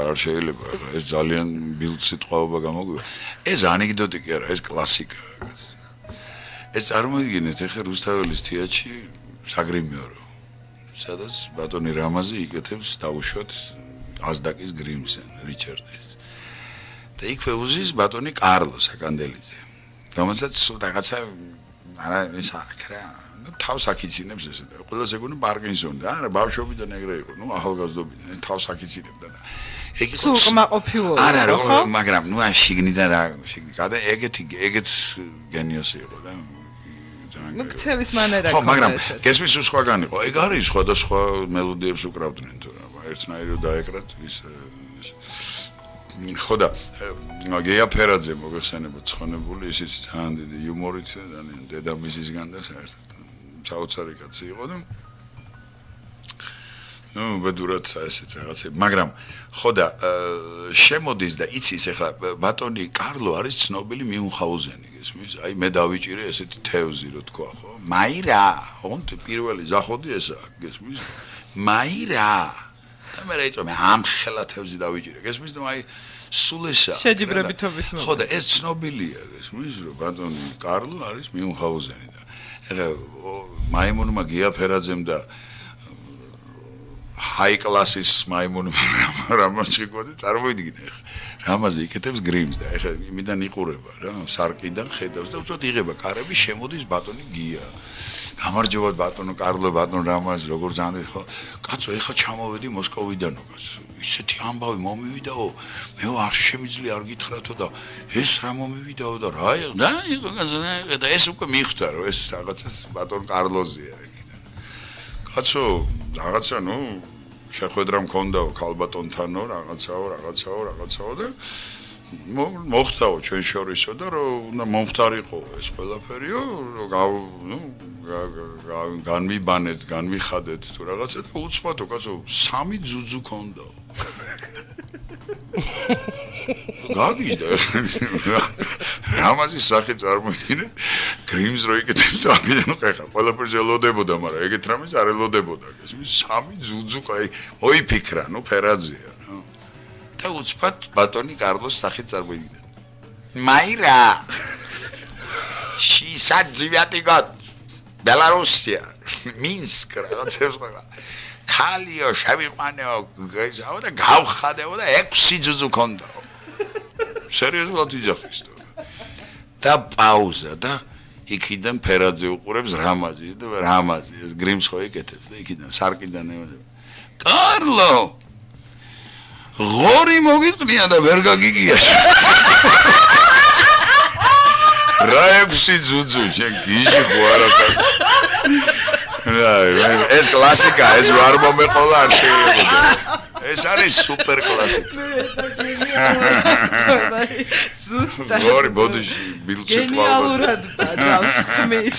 არ შეიძლება ეს ძალიან ბილდ სიტყვაობა გამოგვივა ეს ანეკდოტი კი არა ეს კლასიკა ეს წარმოიდგინეთ ეხლა რუსთაველის თეატრში საგრიმიორო სადაც ბატონი რამაზი იკეთებს დაუშვათ აზდაკის გრიმს რიჩარდის და იქვე უზის ბატონი კარლო საკანდელიძე რომელსაც რაღაცა არა ეს აკრა თავს აკიცინებს ესე და ყველას ეგონი პარკინსონი და არა ბავშვობიდან ეგრე იყო ნუ ახალგაზრდობიდან თავს აკიცინებდა და ეგ სულ ყმაყოფილო არა მაგრამ ნუ ან შიგნიდან რა შიგნიდან ეგეც გენიოსი იყო და ნუ ქცევის მანერა ხო მაგრამ გესმის სხვაგან იყო ეგ არის სხვადასხვა მელოდიებს უკრავდნენ თუ რა ერთნაირი დაეკრათ ის ხო და გეა ფერაძე მოგეხსენებათ ცხონებული ისიც ძალიან დიდი იუმორით ძალიან დედამისისგან და საერთოდ საოცარი კაცი იყო და ნუ ბედურად ესეთ რაღაცები მაგრამ ხო და შემოდის და იცის ახლა ბატონი კარლო არის ცნობილი მიუნხაუზენი გესმის აი მე დავიჭირე ესეთი თევზი რო თქვა ხო მაირა ხონთ პირველი ზახოდი ესა გესმის მაირა და მე რაიწო მე ამ ხელა თევზი დავიჭირე გესმის და აი სულ ესა შეჯიბრებითობის მომენტი ხო და ეს ცნობილია გესმის რომ ბატონი კარლო არის მიუნხაუზენი და ეხლა მაიმუნმა გია ფერაძემ და ჰაი კლასის მაიმუნმა რამოჭიკოდი წარმოიდგინე ეხლა რამაზე იკეთებს გრიმს და ეხლა იმიდან იყურება რა სარკიდან ხედავს და უბრალოდ იღება კარები შემოდის ბატონი გია გამარჯობა ბატონო კარლო ბატონო რამაზი როგორ ზანდი ხო კაცო ეხლა ჩამოვედი მოსკოვიდანო კაცო ისეთი ამბავი მომივიდაო მე არ შემიძლია არ გითხრათო და ეს რა მომივიდაო და რა იყო და ეს უკვე მიხვდა რომ ეს რაღაცას ბატონ კარლოზია იქიდან კაცო რაღაცა ნუ შეხვედრა მქონდაო ქალბატონთანო რაღაცაო და მოხდაო ჩვენ შორისო და რომ უნდა მომხდარიყო ეს ყველაფერიო ნუ განმიბანეთ განმიხადეთ თუ რაღაცა და უცბათო კაცო 3 ძუძუ ქონდაო გაგიჟდა რამაზის სახე წარმოიდგინეთ გრიმს რო იკეთებს და აქედან ხეხა ყველაფერს ელოდებოდა მაგრამ ეგეთ რამეს არ ელოდებოდა გესმის 3 ძუძუ კაი მოიფიქრა ნუ ფერაძეა და უცბად ბატონი კარლოს სახე წარმოიდგინეთ მაირა 69 год ბელარუსია მინსკ რაღაცებს ყველა ქალიო შევიყვანეო გეჟაო და გავხადეო და 6 ძუძუ ქონდაო სერიოზულად იძახის და პაუზა და იქიდან ფერაძე უყურებს რამაზი და რამაზი ეს გრიმს ხო იკეთებს და იქიდან სარკიდან კარლო ღორი მოგიტყნია და ვერ გაგიგია რა 6 ძუძუ შენ გიჟი ხო არა ეს კლასიკა ეს არ მომეყოლა არ შეიძლება ეს არის სუპერ კლასიკა ზუსტად გორი ბოდიში ბილცი თვალს გენიალურად ბაძავს ხმით